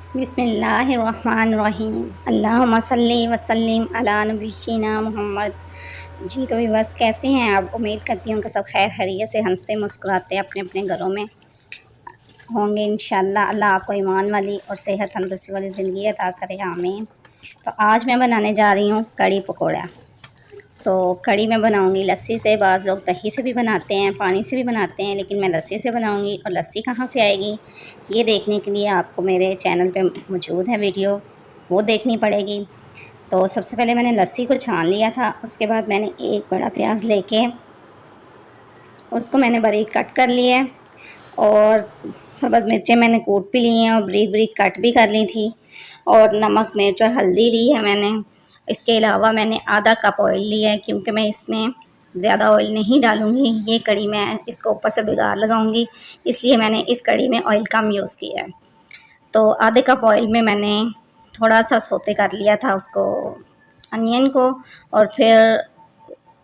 बिस्मिल्लाहिर्रहमानिर्रहीम। अल्लाहुम्मा सल्ली वसल्लिम अला नबिय्यिना मोहम्मद। जी तो बस कैसे हैं आप? उम्मीद करती हूँ कि सब खैर खैरियत से हंसते मुस्कुराते अपने अपने घरों में होंगे इंशाअल्लाह। अल्लाह आपको ईमान वाली और सेहत तंदुरुस्ती वाली ज़िंदगी अता करे, आमीन। तो आज मैं बनाने जा रही हूँ कड़ी पकौड़ा। तो कड़ी मैं बनाऊंगी लस्सी से। बाज़ लोग दही से भी बनाते हैं, पानी से भी बनाते हैं, लेकिन मैं लस्सी से बनाऊंगी। और लस्सी कहाँ से आएगी ये देखने के लिए आपको मेरे चैनल पे मौजूद है वीडियो, वो देखनी पड़ेगी। तो सबसे पहले मैंने लस्सी को छान लिया था। उसके बाद मैंने एक बड़ा प्याज लेके उसको मैंने बारीक कट कर लिया है। और सब्ज़ मिर्चें मैंने कूट भी ली हैं और बारीक बारीक कट भी कर ली थी। और नमक मिर्च और हल्दी ली है मैंने। इसके अलावा मैंने आधा कप ऑयल लिया है, क्योंकि मैं इसमें ज़्यादा ऑयल नहीं डालूँगी। ये कड़ी मैं इसको ऊपर से बिगाड़ लगाऊँगी, इसलिए मैंने इस कड़ी में ऑयल कम यूज़ किया है। तो आधे कप ऑयल में मैंने थोड़ा सा सोते कर लिया था उसको, अनियन को। और फिर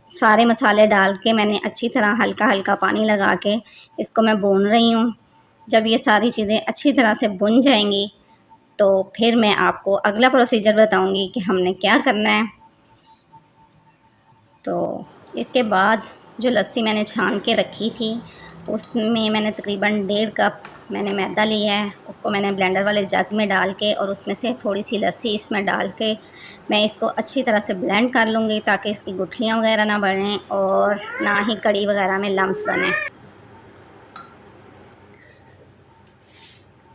सारे मसाले डाल के मैंने अच्छी तरह हल्का हल्का पानी लगा के इसको मैं भून रही हूँ। जब ये सारी चीज़ें अच्छी तरह से भुन जाएंगी तो फिर मैं आपको अगला प्रोसीजर बताऊंगी कि हमने क्या करना है। तो इसके बाद जो लस्सी मैंने छान के रखी थी उसमें मैंने तकरीबन 1.5 कप मैंने मैदा लिया है। उसको मैंने ब्लेंडर वाले जग में डाल के और उसमें से थोड़ी सी लस्सी इसमें डाल के मैं इसको अच्छी तरह से ब्लेंड कर लूँगी, ताकि इसकी गुठलियाँ वगैरह ना बढ़ें और ना ही कड़ी वगैरह में लम्स बने।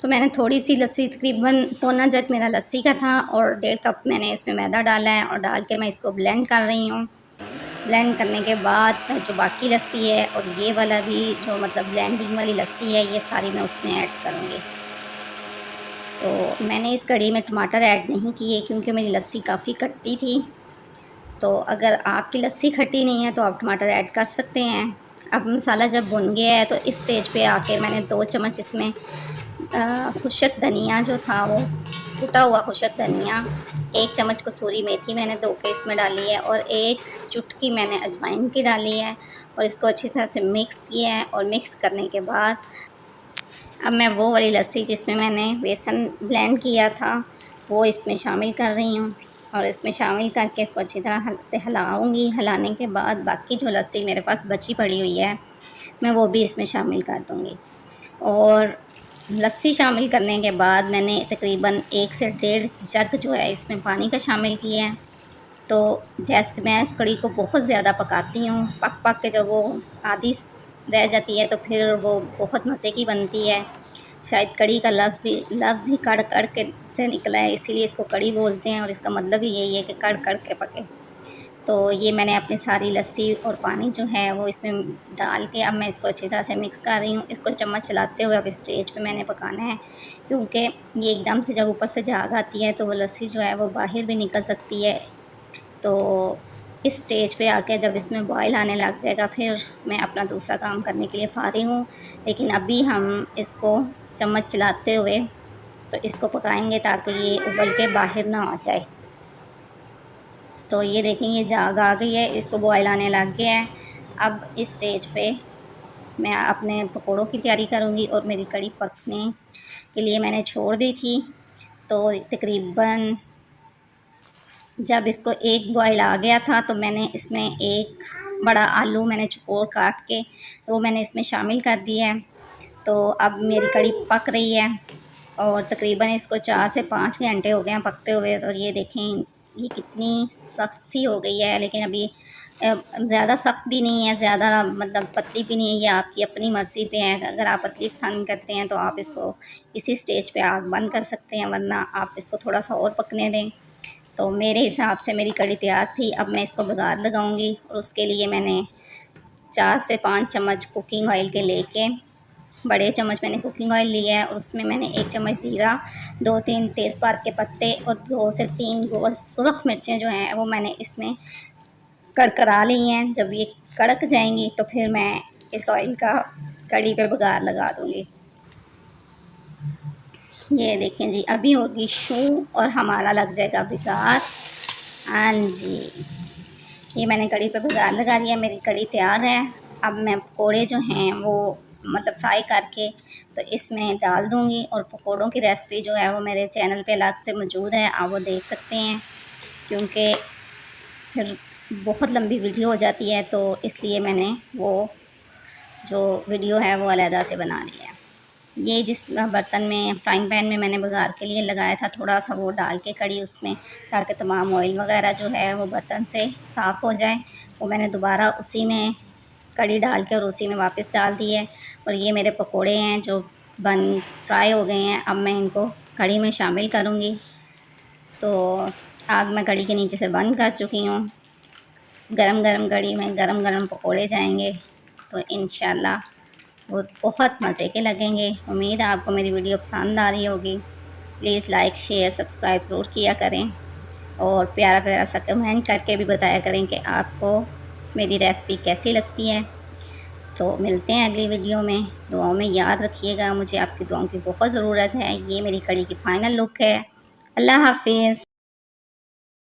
तो मैंने थोड़ी सी लस्सी, तकरीबन पौना जग मेरा लस्सी का था, और 1.5 कप मैंने इसमें मैदा डाला है और डाल के मैं इसको ब्लेंड कर रही हूँ। ब्लेंड करने के बाद जो बाकी लस्सी है और ये वाला भी जो मतलब ब्लेंडिंग वाली लस्सी है, ये सारी मैं उसमें ऐड करूँगी। तो मैंने इस कड़ी में टमाटर ऐड नहीं किए, क्योंकि मेरी लस्सी काफ़ी खट्टी थी। तो अगर आपकी लस्सी खट्टी नहीं है तो आप टमाटर ऐड कर सकते हैं। अब मसाला जब भुन गया है तो इस स्टेज पे आके मैंने 2 चम्मच इसमें खुशक धनिया जो था वो कुटा हुआ खुशक धनिया, 1 चम्मच कसूरी मेथी मैंने धो के इसमें डाली है, और 1 चुटकी मैंने अजवाइन की डाली है। और इसको अच्छी तरह से मिक्स किया है। और मिक्स करने के बाद अब मैं वो वाली लस्सी जिसमें मैंने बेसन ब्लेंड किया था वो इसमें शामिल कर रही हूँ। और इसमें शामिल करके इसको अच्छी तरह से हिलाऊंगी। हिलाने के बाद बाकी जो लस्सी मेरे पास बची पड़ी हुई है मैं वो भी इसमें शामिल कर दूँगी। और लस्सी शामिल करने के बाद मैंने तकरीबन 1 से 1.5 जग जो है इसमें पानी का शामिल किया है। तो जैसे मैं कड़ी को बहुत ज़्यादा पकाती हूँ, पक पक के जब वो आधी रह जाती है तो फिर वो बहुत मज़े की बनती है। शायद कड़ी का लफ्ज़ ही कड़ कड़ के से निकला है, इसीलिए इसको कड़ी बोलते हैं, और इसका मतलब ही यही है कि कड़ कड़ के पके। तो ये मैंने अपनी सारी लस्सी और पानी जो है वो इसमें डाल के अब मैं इसको अच्छी तरह से मिक्स कर रही हूँ। इसको चम्मच चलाते हुए अब इस स्टेज पे मैंने पकाना है, क्योंकि ये एकदम से जब ऊपर से झाग आती है तो वो लस्सी जो है वो बाहर भी निकल सकती है। तो इस स्टेज पे आके जब इसमें बॉयल आने लग जाएगा फिर मैं अपना दूसरा काम करने के लिए फ़ारिग हूँ। लेकिन अभी हम इसको चम्मच चलाते हुए तो इसको पकाएंगे, ताकि ये उबल के बाहर ना आ जाए। तो ये देखें ये झाग आ गई है, इसको बॉयल आने लग गया है। अब इस स्टेज पे मैं अपने पकौड़ों की तैयारी करूँगी। और मेरी कड़ी पकने के लिए मैंने छोड़ दी थी। तो तकरीबन जब इसको एक बॉयल आ गया था तो मैंने इसमें एक बड़ा आलू मैंने चौकोर काट के तो वो मैंने इसमें शामिल कर दिया है। तो अब मेरी कड़ी पक रही है और तकरीबन इसको 4 से 5 घंटे हो गए हैं पकते हुए। तो ये देखें ये कितनी सख्त सी हो गई है, लेकिन अभी ज़्यादा सख्त भी नहीं है, ज़्यादा मतलब पतली भी नहीं है। ये आपकी अपनी मर्ज़ी पे है। अगर आप पतली पसंद करते हैं तो आप इसको इसी स्टेज पे आग बंद कर सकते हैं, वरना आप इसको थोड़ा सा और पकने दें। तो मेरे हिसाब से मेरी कड़ी तैयार थी। अब मैं इसको बघार लगाऊंगी, और उसके लिए मैंने 4 से 5 चम्मच कुकिंग ऑयल के लेके बड़े चम्मच मैंने कुकिंग ऑयल लिया है, और उसमें मैंने 1 चम्मच ज़ीरा, 2-3 तेज़पात के पत्ते और 2 से 3 गोल सुरख मिर्चें जो हैं वो मैंने इसमें कड़कड़ा ली हैं। जब ये कड़क जाएंगी तो फिर मैं इस ऑयल का कड़ी पे बघार लगा दूँगी। ये देखें जी अभी होगी शू और हमारा लग जाएगा बेकार। हाँ जी, ये मैंने कड़ी पे बघार लगा दिया, मेरी कड़ी तैयार है। अब मैं पकौड़े जो हैं वो मतलब फ्राई करके तो इसमें डाल दूँगी। और पकौड़ों की रेसिपी जो है वो मेरे चैनल पे अलग से मौजूद है, आप वो देख सकते हैं, क्योंकि फिर बहुत लंबी वीडियो हो जाती है, तो इसलिए मैंने वो जो वीडियो है वो अलहदा से बना ली है। ये जिस बर्तन में फ्राइंग पैन में मैंने बघार के लिए लगाया था, थोड़ा सा वो डाल के कड़ी उसमें, ताकि तमाम ऑयल वगैरह जो है वो बर्तन से साफ़ हो जाए। वो मैंने दोबारा उसी में कड़ी डाल के और उसी में वापस डाल दी है। और ये मेरे पकोड़े हैं जो फ्राई हो गए हैं। अब मैं इनको कड़ी में शामिल करूँगी। तो आग मैं कड़ी के नीचे से बंद कर चुकी हूँ। गरम गरम कड़ी में गरम गरम पकोड़े जाएंगे, तो इंशाल्लाह वो बहुत मज़े के लगेंगे। उम्मीद है आपको मेरी वीडियो पसंद आ रही होगी। प्लीज़ लाइक शेयर सब्सक्राइब ज़रूर किया करें, और प्यारा प्यारा सा कमेंट करके भी बताया करें कि आपको मेरी रेसिपी कैसी लगती है। तो मिलते हैं अगली वीडियो में। दुआओं में याद रखिएगा, मुझे आपकी दुआओं की बहुत ज़रूरत है। ये मेरी कड़ी की फ़ाइनल लुक है। अल्लाह हाफिज़।